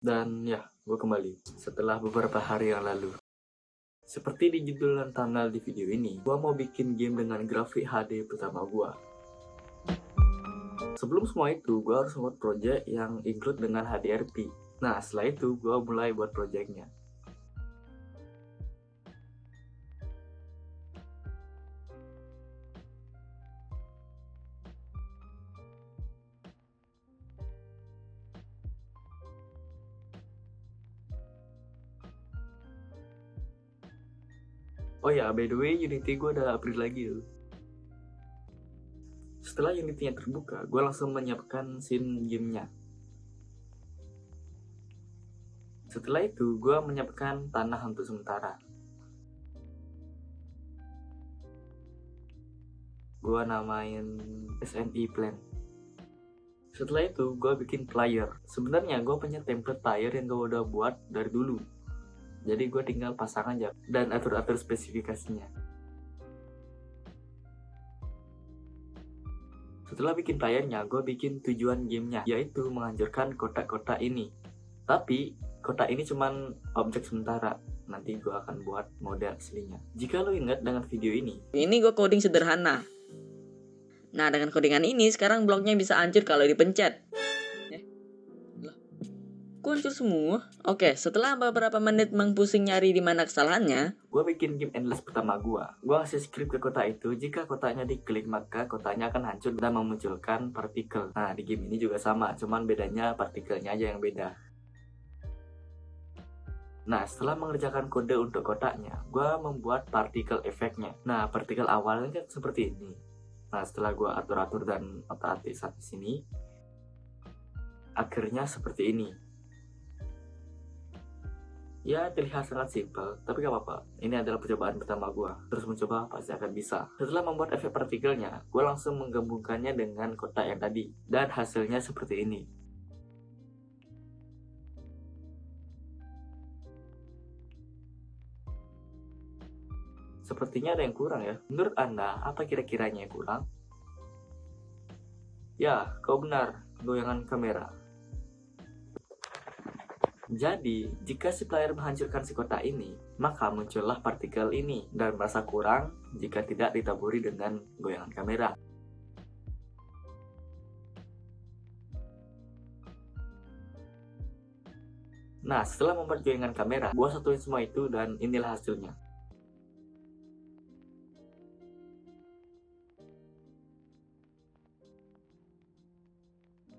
Dan ya, gue kembali setelah beberapa hari yang lalu. Seperti di judul dan thumbnail di video ini, gue mau bikin game dengan grafik HD pertama gue. Sebelum semua itu, gue harus buat project yang include dengan HDRP. Nah, setelah itu gue mulai buat projectnya. Oh ya, by the way, Unity gue udah upgrade lagi tuh. Setelah Unity-nya terbuka, gue langsung menyiapkan scene gamenya. Setelah itu, gue menyiapkan tanah untuk sementara. Gue namain SNI Plan. Setelah itu, gue bikin player. Sebenarnya gue punya template player yang gue udah buat dari dulu. Jadi gue tinggal pasang aja dan atur-atur spesifikasinya. Setelah bikin playernya, gue bikin tujuan gamenya, yaitu menghancurkan kotak-kotak ini. Tapi, kotak ini cuman objek sementara. Nanti gue akan buat model aslinya. Jika lo ingat dengan video ini gue coding sederhana. Nah, dengan codingan ini sekarang bloknya bisa hancur kalau dipencet. Kok hancur semua? Oke, setelah beberapa menit mengpusing nyari di mana kesalahannya, gue bikin game endless pertama gue. Gue kasih script ke kotak itu, jika kotaknya diklik maka kotaknya akan hancur dan memunculkan partikel. Nah, di game ini juga sama, cuman bedanya partikelnya aja yang beda. Nah, setelah mengerjakan kode untuk kotaknya, gue membuat partikel efeknya. Nah, partikel awalnya kan seperti ini. Nah, setelah gue atur-atur dan otak-atik sampai sini, akhirnya seperti ini. Ya, terlihat sangat simpel, tapi gak apa-apa. Ini adalah percobaan pertama gue. Terus mencoba pasti akan bisa. Setelah membuat efek partikelnya, gue langsung menggabungkannya dengan kotak yang tadi. Dan hasilnya seperti ini. Sepertinya ada yang kurang ya. Menurut Anda, apa kira-kiranya yang kurang? Ya, kau benar. Goyangan kamera. Jadi, jika si player menghancurkan si kotak ini, maka muncullah partikel ini dan merasa kurang jika tidak ditaburi dengan goyangan kamera. Nah, setelah membuat goyangan kamera, gua satuin semua itu dan inilah hasilnya.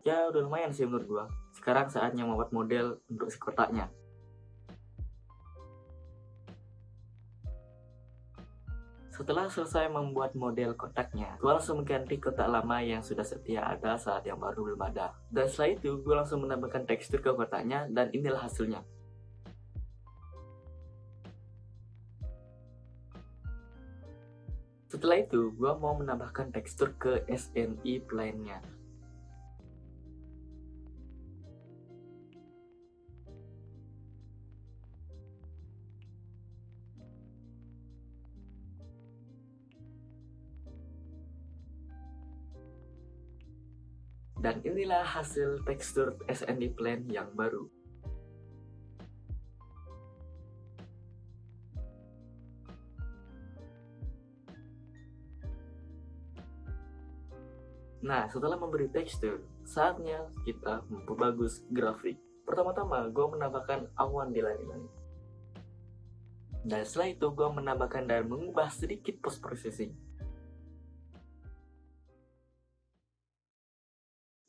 Ya, udah lumayan sih menurut gua. Sekarang saatnya membuat model untuk si kotaknya. Setelah selesai membuat model kotaknya, gue langsung mengganti kotak lama yang sudah setia ada saat yang baru belum ada. Dan setelah itu, gue langsung menambahkan tekstur ke kotaknya dan inilah hasilnya. Setelah itu, gue mau menambahkan tekstur ke SNI Plane-nya. Dan inilah hasil tekstur SNI Plane yang baru. Nah, setelah memberi tekstur, saatnya kita memperbagus grafik. Pertama-tama, gue menambahkan awan di langit-langit. Dan setelah itu, gue menambahkan dan mengubah sedikit post-processing.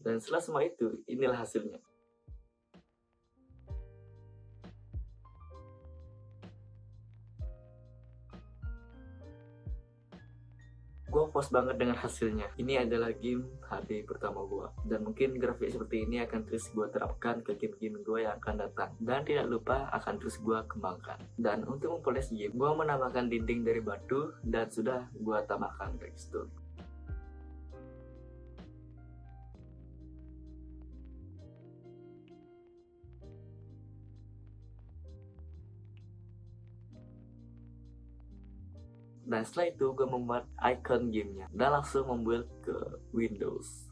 Dan setelah semua itu, inilah hasilnya. Gue puas banget dengan hasilnya. Ini adalah game HD pertama gue. Dan mungkin grafik seperti ini akan terus gue terapkan ke game-game gue yang akan datang. Dan tidak lupa akan terus gue kembangkan. Dan untuk mempoles game, gue menambahkan dinding dari batu dan sudah gue tambahkan tekstur. Dan setelah itu gue membuat icon gamenya dan langsung membuild ke Windows.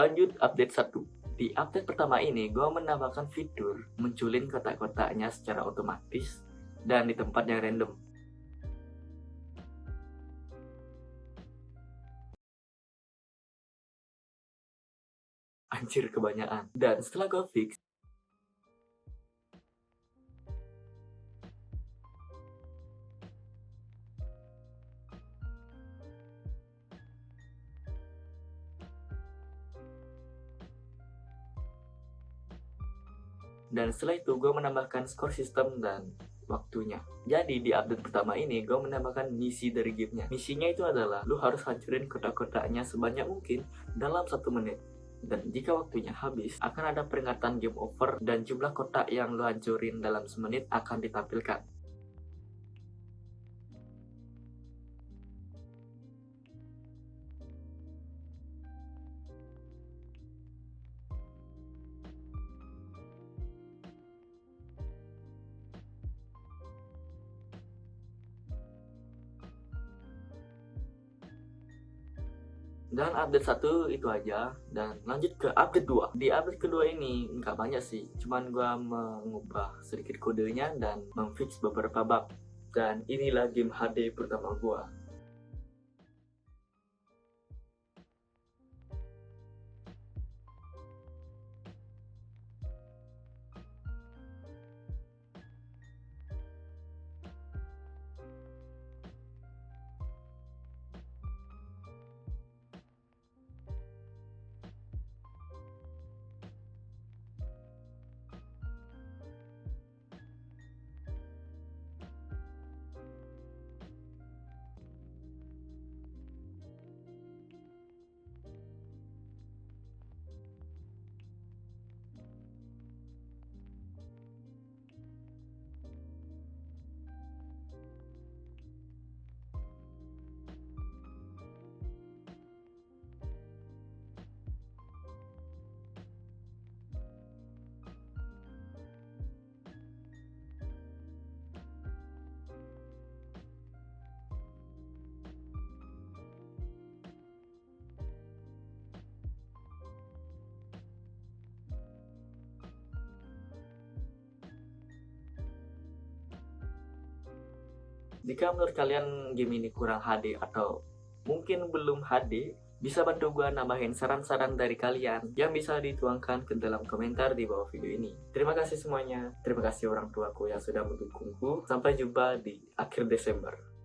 Lanjut update 1. Di update pertama ini, gue menambahkan fitur munculin kotak-kotaknya secara otomatis dan di tempat yang random. Anjir, kebanyakan. Dan setelah gue fix, dan setelah itu gue menambahkan skor sistem dan waktunya. Jadi di update pertama ini gue menambahkan misi dari gamenya. Misinya itu adalah lu harus hancurin kotak-kotaknya sebanyak mungkin dalam 1 menit. Dan jika waktunya habis, akan ada peringatan game over dan jumlah kotak yang lu hancurin dalam semenit akan ditampilkan. Dan update 1 itu aja, dan lanjut ke update 2. Di update kedua ini nggak banyak sih, cuman gua mengubah sedikit kodenya dan memfix beberapa bug. Dan inilah game HD pertama gua. Jika menurut kalian game ini kurang HD atau mungkin belum HD, bisa bantu gua nambahin saran-saran dari kalian yang bisa dituangkan ke dalam komentar di bawah video ini. Terima kasih semuanya. Terima kasih orang tuaku yang sudah mendukungku. Sampai jumpa di akhir Desember.